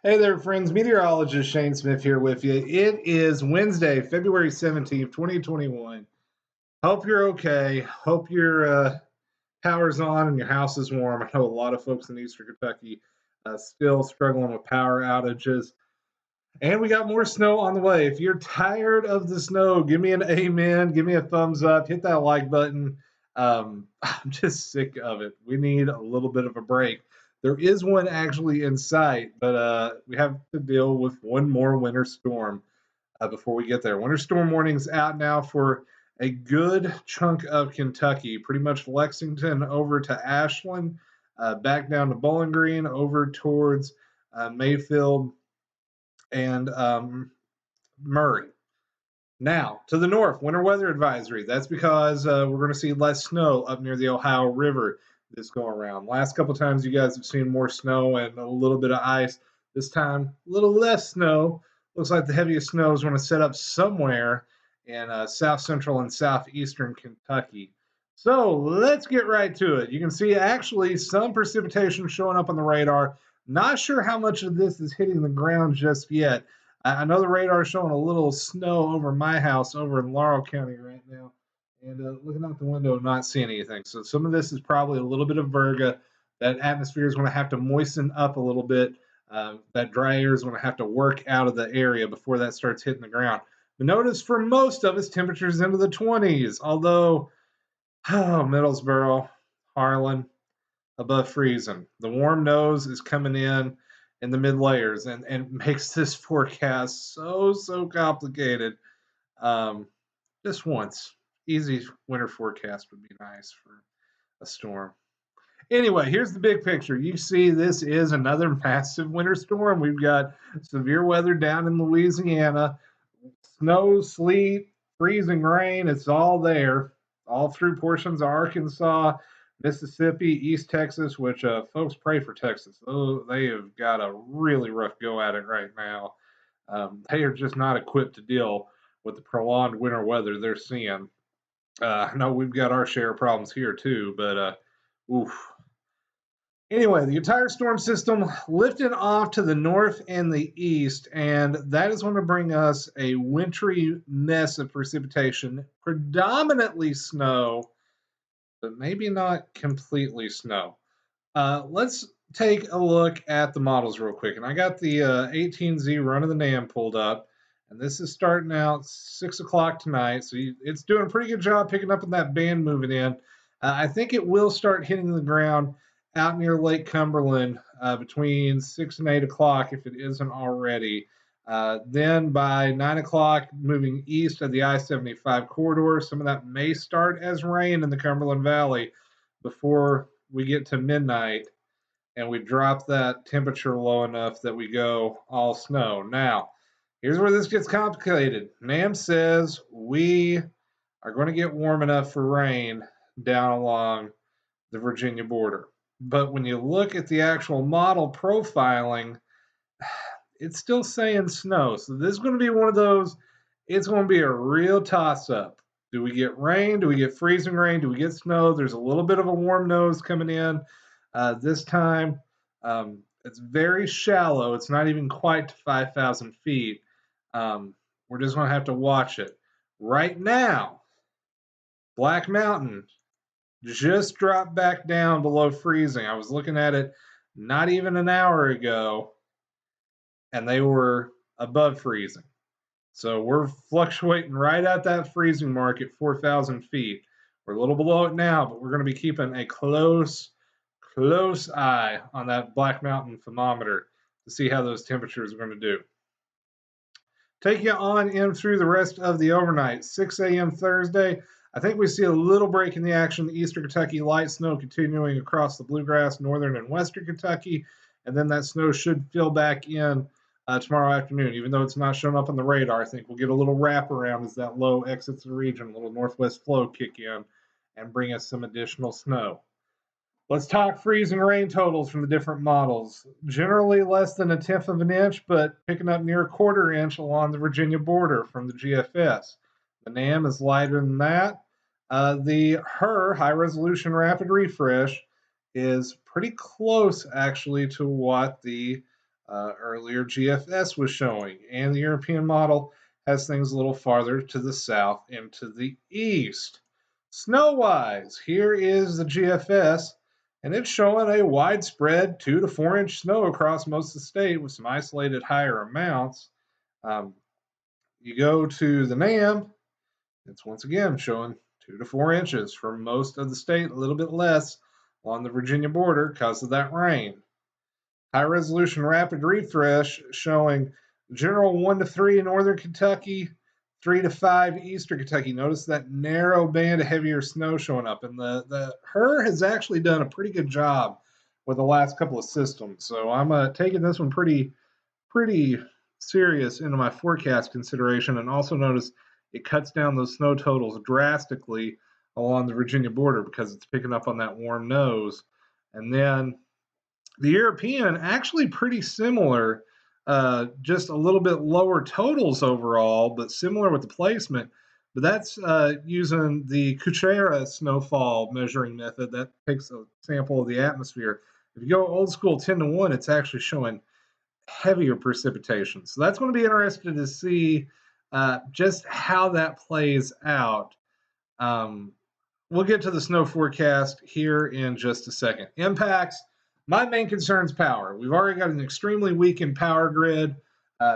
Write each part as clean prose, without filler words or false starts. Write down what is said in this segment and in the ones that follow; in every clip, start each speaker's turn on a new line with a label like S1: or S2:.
S1: Hey there, friends. Meteorologist Shane Smith here with you. It is Wednesday, February 17th, 2021. Hope you're okay. Hope your power's on and your house is warm. I know a lot of folks in Eastern Kentucky still struggling with power outages. And we got more snow on the way. If you're tired of the snow, give me an amen. Give me a thumbs up. Hit that like button. I'm just sick of it. We need a little bit of a break. There is one actually in sight, but we have to deal with one more winter storm before we get there. Winter storm warnings out now for a good chunk of Kentucky, pretty much Lexington over to Ashland, back down to Bowling Green, over towards Mayfield and Murray. Now, to the north, winter weather advisory. That's because we're going to see less snow up near the Ohio River this go around. Last couple times, you guys have seen more snow and a little bit of ice. This time, a little less snow. Looks like the heaviest snow is going to set up somewhere in south central and southeastern Kentucky. So let's get right to it. You can see actually some precipitation showing up on the radar. Not sure how much of this is hitting the ground just yet. I know the radar is showing a little snow over my house over in Laurel County right now. And looking out the window, not seeing anything. So some of this is probably a little bit of virga. That atmosphere is going to have to moisten up a little bit. That dry air is going to have to work out of the area before that starts hitting the ground. But notice for most of us, temperatures into the 20s. Although, Middlesboro, Harlan, above freezing. The warm nose is coming in the mid layers and makes this forecast so complicated. Just once, easy winter forecast would be nice for a storm. Anyway, here's the big picture. You see, this is another massive winter storm. We've got severe weather down in Louisiana, snow, sleet, freezing rain. It's all there, all through portions of Arkansas, Mississippi, East Texas, which folks pray for Texas. Oh, they have got a really rough go at it right now. They are just not equipped to deal with the prolonged winter weather they're seeing. I know we've got our share of problems here too, but oof. Anyway, the entire storm system lifted off to the north and the east, and that is going to bring us a wintry mess of precipitation, predominantly snow, but maybe not completely snow. Let's take a look at the models real quick. And I got the 18Z Run of the NAM pulled up, and this is starting out 6 o'clock tonight. So it's doing a pretty good job picking up on that band moving in. I think it will start hitting the ground out near Lake Cumberland between 6 and 8 o'clock if it isn't already. Then by 9 o'clock, moving east of the I-75 corridor, some of that may start as rain in the Cumberland Valley before we get to midnight and we drop that temperature low enough that we go all snow. Now, here's where this gets complicated. NAM says we are going to get warm enough for rain down along the Virginia border. But when you look at the actual model profiling, it's still saying snow. So this is going to be one of those, it's going to be a real toss-up. Do we get rain? Do we get freezing rain? Do we get snow? There's a little bit of a warm nose coming in this time. It's very shallow. It's not even quite to 5,000 feet. We're just going to have to watch it. Right now, Black Mountain just dropped back down below freezing. I was looking at it not even an hour ago, and they were above freezing. So we're fluctuating right at that freezing mark at 4,000 feet. We're a little below it now, but we're going to be keeping a close eye on that Black Mountain thermometer to see how those temperatures are going to do. Take you on in through the rest of the overnight. 6 a.m. Thursday, I think we see a little break in the action. Eastern Kentucky light snow continuing across the Bluegrass, northern and western Kentucky, and then that snow should fill back in tomorrow afternoon. Even though it's not showing up on the radar, I think we'll get a little wraparound as that low exits the region, a little northwest flow kick in and bring us some additional snow. Let's talk freezing rain totals from the different models. Generally less than 1/10 of an inch, but picking up near 1/4 inch along the Virginia border from the GFS. The NAM is lighter than that. The HER, high resolution rapid refresh, is pretty close actually to what the Earlier, GFS was showing, and the European model has things a little farther to the south and to the east. Snow-wise, here is the GFS, and it's showing a widespread 2 to 4 inch snow across most of the state with some isolated higher amounts. Um, you go to the NAM, it's once again showing 2 to 4 inches for most of the state, a little bit less on the Virginia border because of that rain. High resolution rapid refresh showing general 1 to 3 in northern Kentucky, 3 to 5 eastern Kentucky. Notice that narrow band of heavier snow showing up. And the HER has actually done a pretty good job with the last couple of systems. So I'm taking this one pretty serious into my forecast consideration. And also notice it cuts down those snow totals drastically along the Virginia border because it's picking up on that warm nose. And then the European actually pretty similar, just a little bit lower totals overall, but similar with the placement. But that's using the Kuchera snowfall measuring method that takes a sample of the atmosphere. If you go old school 10 to 1, it's actually showing heavier precipitation. So that's going to be interesting to see just how that plays out. Um, we'll get to the snow forecast here in just a second. Impacts. My main concern is power. We've already got an extremely weakened power grid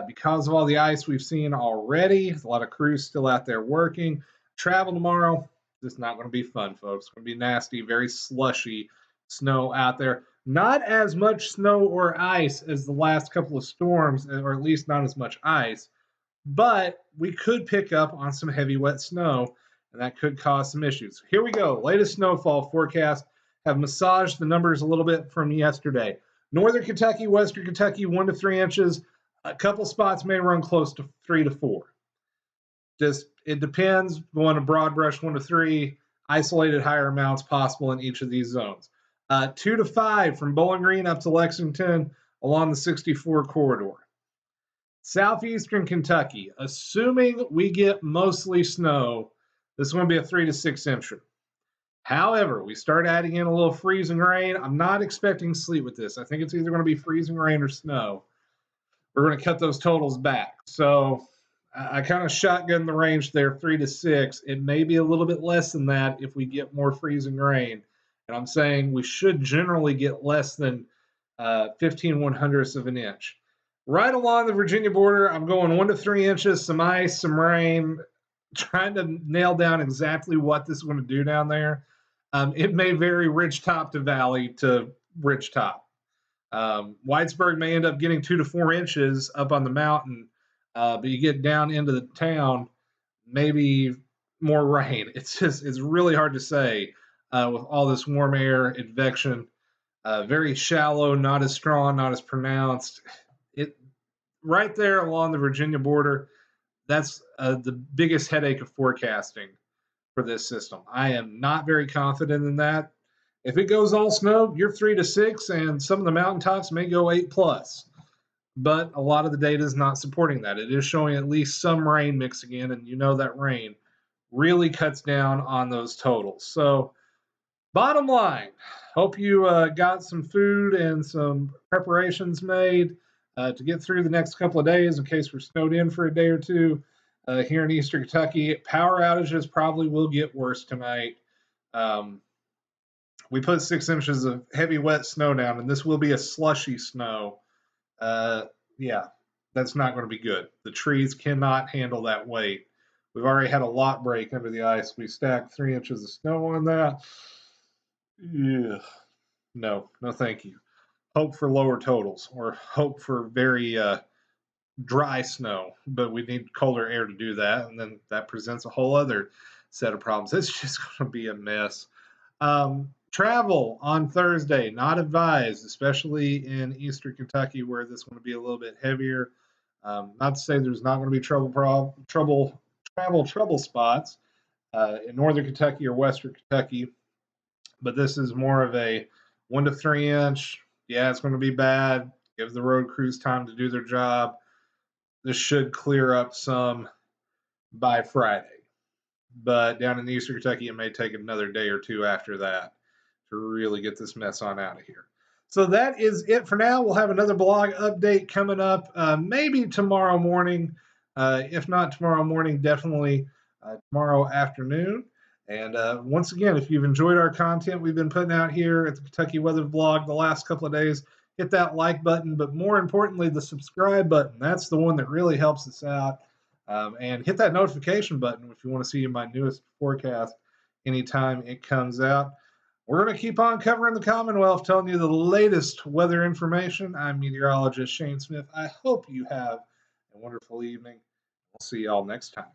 S1: because of all the ice we've seen already. There's a lot of crews still out there working. Travel tomorrow, it's not going to be fun, folks. It's going to be nasty, very slushy snow out there. Not as much snow or ice as the last couple of storms, or at least not as much ice, but we could pick up on some heavy, wet snow, and that could cause some issues. Here we go. Latest snowfall forecast. Have massaged the numbers a little bit from yesterday. Northern Kentucky, Western Kentucky, 1 to 3 inches. A couple spots may run close to 3 to 4. Just it depends. Going a broad brush 1 to 3, isolated higher amounts possible in each of these zones. 2 to 5 from Bowling Green up to Lexington along the 64 corridor. Southeastern Kentucky, assuming we get mostly snow, this is going to be a 3 to 6 incher. However, we start adding in a little freezing rain. I'm not expecting sleet with this. I think it's either going to be freezing rain or snow. We're going to cut those totals back. So I kind of shotgun the range there, 3 to 6. It may be a little bit less than that if we get more freezing rain. And I'm saying we should generally get less than 15 100ths of an inch. Right along the Virginia border, I'm going 1 to 3 inches, some ice, some rain, trying to nail down exactly what this is going to do down there. It may vary ridge top to valley to ridge top. Whitesburg may end up getting 2 to 4 inches up on the mountain, but you get down into the town, maybe more rain. It's really hard to say with all this warm air, advection. Very shallow, not as strong, not as pronounced. It right there along the Virginia border. That's the biggest headache of forecasting for this system. I am not very confident in that. If it goes all snow, you're 3 to 6, and some of the mountaintops may go 8 plus. But a lot of the data is not supporting that. It is showing at least some rain mixing in, and you know that rain really cuts down on those totals. So, bottom line, hope you got some food and some preparations made to get through the next couple of days in case we're snowed in for a day or two. Here in Eastern Kentucky, power outages probably will get worse tonight. We put 6 inches of heavy, wet snow down, and this will be a slushy snow. Yeah, that's not going to be good. The trees cannot handle that weight. We've already had a lot break under the ice. We stacked 3 inches of snow on that. Yeah, no, thank you. Hope for lower totals or hope for very dry snow, but we need colder air to do that, and then that presents a whole other set of problems. It's just going to be a mess. Travel on Thursday, not advised, especially in Eastern Kentucky where this is going to be a little bit heavier. Not to say there's not going to be travel spots in Northern Kentucky or Western Kentucky, but this is more of a 1 to 3 inch. Yeah, it's going to be bad. Give the road crews time to do their job. This should clear up some by Friday. But down in Eastern Kentucky, it may take another day or two after that to really get this mess on out of here. So that is it for now. We'll have another blog update coming up maybe tomorrow morning. If not tomorrow morning, definitely tomorrow afternoon. And once again, if you've enjoyed our content we've been putting out here at the Kentucky Weather Blog the last couple of days, hit that like button, but more importantly, the subscribe button. That's the one that really helps us out. And hit that notification button if you want to see my newest forecast anytime it comes out. We're going to keep on covering the Commonwealth, telling you the latest weather information. I'm meteorologist Shane Smith. I hope you have a wonderful evening. We'll see y'all next time.